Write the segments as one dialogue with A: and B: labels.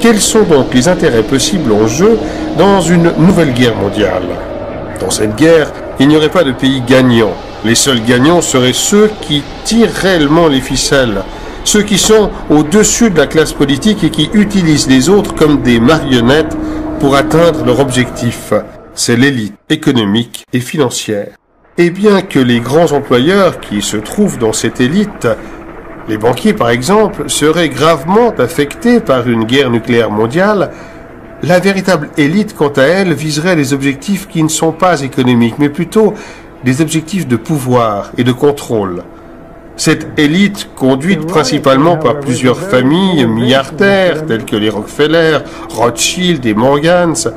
A: Quels sont donc les intérêts possibles en jeu dans une nouvelle guerre mondiale? Dans cette guerre, il n'y aurait pas de pays gagnant. Les seuls gagnants seraient ceux qui tirent réellement les ficelles, ceux qui sont au-dessus de la classe politique et qui utilisent les autres comme des marionnettes pour atteindre leur objectif. C'est l'élite économique et financière. Et bien que les grands employeurs qui se trouvent dans cette élite, les banquiers par exemple, seraient gravement affectés par une guerre nucléaire mondiale, la véritable élite, quant à elle, viserait les objectifs qui ne sont pas économiques, mais plutôt des objectifs de pouvoir et de contrôle. Cette élite, conduite principalement par plusieurs familles milliardaires, telles que les Rockefeller, Rothschild et Morgans,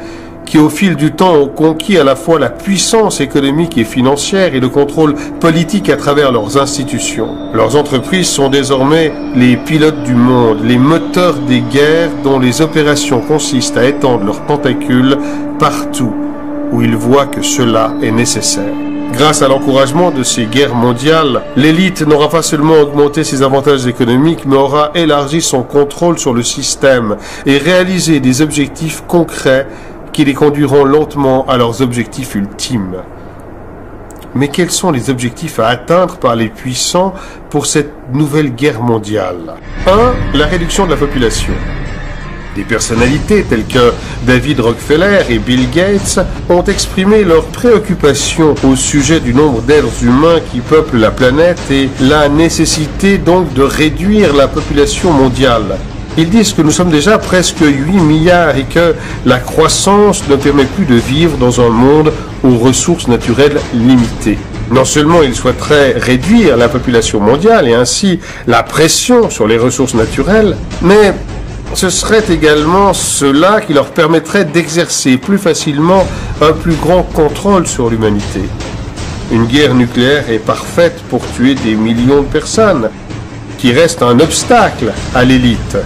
A: qui au fil du temps ont conquis à la fois la puissance économique et financière et le contrôle politique à travers leurs institutions. Leurs entreprises sont désormais les pilotes du monde, les moteurs des guerres dont les opérations consistent à étendre leurs tentacules partout où ils voient que cela est nécessaire. Grâce à l'encouragement de ces guerres mondiales, l'élite n'aura pas seulement augmenté ses avantages économiques, mais aura élargi son contrôle sur le système et réalisé des objectifs concrets qui les conduiront lentement à leurs objectifs ultimes. Mais quels sont les objectifs à atteindre par les puissants pour cette nouvelle guerre mondiale? 1. La réduction de la population. Des personnalités telles que David Rockefeller et Bill Gates ont exprimé leurs préoccupations au sujet du nombre d'êtres humains qui peuplent la planète et la nécessité donc de réduire la population mondiale. Ils disent que nous sommes déjà presque 8 milliards et que la croissance ne permet plus de vivre dans un monde aux ressources naturelles limitées. Non seulement ils souhaiteraient réduire la population mondiale et ainsi la pression sur les ressources naturelles, mais ce serait également cela qui leur permettrait d'exercer plus facilement un plus grand contrôle sur l'humanité. Une guerre nucléaire est parfaite pour tuer des millions de personnes, qui reste un obstacle à l'élite.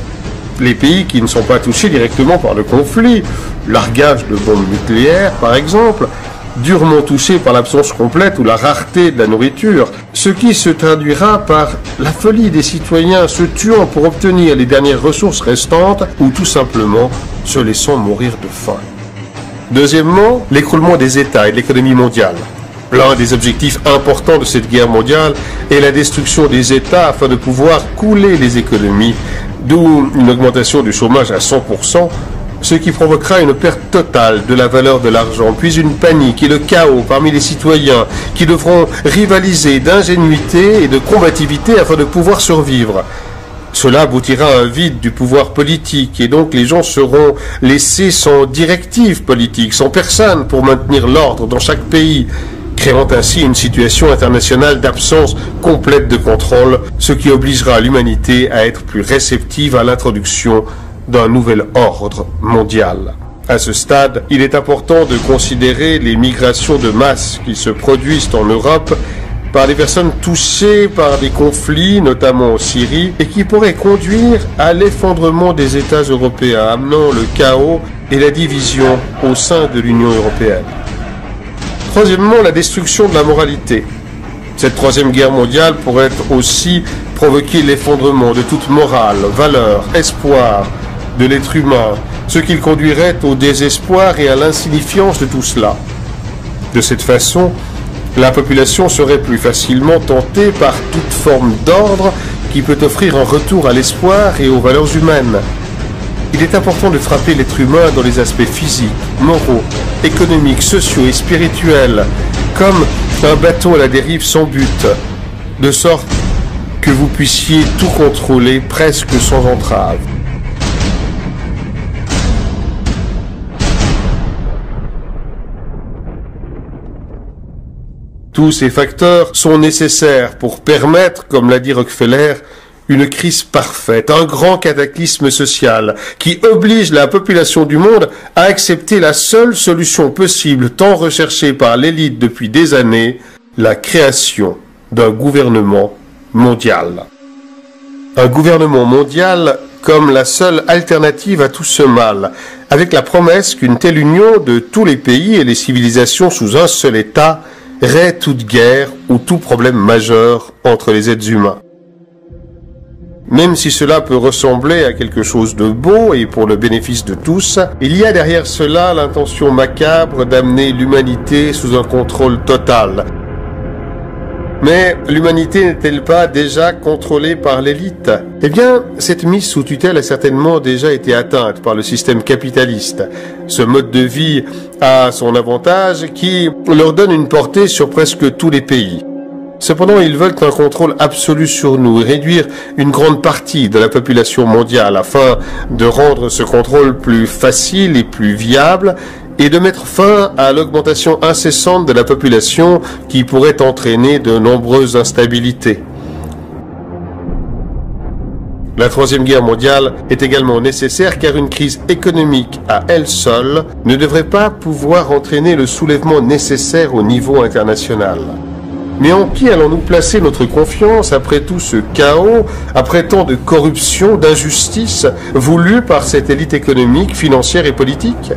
A: Les pays qui ne sont pas touchés directement par le conflit, largage de bombes nucléaires par exemple, durement touchés par l'absence complète ou la rareté de la nourriture, ce qui se traduira par la folie des citoyens se tuant pour obtenir les dernières ressources restantes ou tout simplement se laissant mourir de faim. Deuxièmement, l'écroulement des États et de l'économie mondiale. L'un des objectifs importants de cette guerre mondiale est la destruction des États afin de pouvoir couler les économies, d'où une augmentation du chômage à 100%, ce qui provoquera une perte totale de la valeur de l'argent, puis une panique et le chaos parmi les citoyens qui devront rivaliser d'ingénuité et de combativité afin de pouvoir survivre. Cela aboutira à un vide du pouvoir politique et donc les gens seront laissés sans directive politique, sans personne pour maintenir l'ordre dans chaque pays, créant ainsi une situation internationale d'absence complète de contrôle, ce qui obligera l'humanité à être plus réceptive à l'introduction d'un nouvel ordre mondial. À ce stade, il est important de considérer les migrations de masse qui se produisent en Europe par des personnes touchées par des conflits, notamment en Syrie, et qui pourraient conduire à l'effondrement des États européens, amenant le chaos et la division au sein de l'Union européenne. Troisièmement, la destruction de la moralité. Cette troisième guerre mondiale pourrait aussi provoquer l'effondrement de toute morale, valeur, espoir de l'être humain, ce qui le conduirait au désespoir et à l'insignifiance de tout cela. De cette façon, la population serait plus facilement tentée par toute forme d'ordre qui peut offrir un retour à l'espoir et aux valeurs humaines. Il est important de frapper l'être humain dans les aspects physiques, moraux, économiques, sociaux et spirituels, comme un bateau à la dérive sans but, de sorte que vous puissiez tout contrôler presque sans entrave. Tous ces facteurs sont nécessaires pour permettre, comme l'a dit Rockefeller, une crise parfaite, un grand cataclysme social qui oblige la population du monde à accepter la seule solution possible tant recherchée par l'élite depuis des années, la création d'un gouvernement mondial. Un gouvernement mondial comme la seule alternative à tout ce mal, avec la promesse qu'une telle union de tous les pays et les civilisations sous un seul État raie toute guerre ou tout problème majeur entre les êtres humains. Même si cela peut ressembler à quelque chose de beau et pour le bénéfice de tous, il y a derrière cela l'intention macabre d'amener l'humanité sous un contrôle total. Mais l'humanité n'est-elle pas déjà contrôlée par l'élite? Eh bien, cette mise sous tutelle a certainement déjà été atteinte par le système capitaliste. Ce mode de vie a son avantage qui leur donne une portée sur presque tous les pays. Cependant, ils veulent un contrôle absolu sur nous et réduire une grande partie de la population mondiale afin de rendre ce contrôle plus facile et plus viable et de mettre fin à l'augmentation incessante de la population qui pourrait entraîner de nombreuses instabilités. La Troisième Guerre mondiale est également nécessaire car une crise économique à elle seule ne devrait pas pouvoir entraîner le soulèvement nécessaire au niveau international. Mais en qui allons-nous placer notre confiance après tout ce chaos, après tant de corruption, d'injustice voulue par cette élite économique, financière et politique?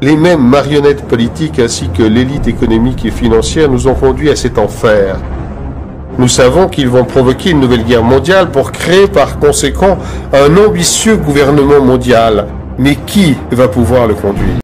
A: Les mêmes marionnettes politiques ainsi que l'élite économique et financière nous ont conduits à cet enfer. Nous savons qu'ils vont provoquer une nouvelle guerre mondiale pour créer par conséquent un ambitieux gouvernement mondial. Mais qui va pouvoir le conduire ?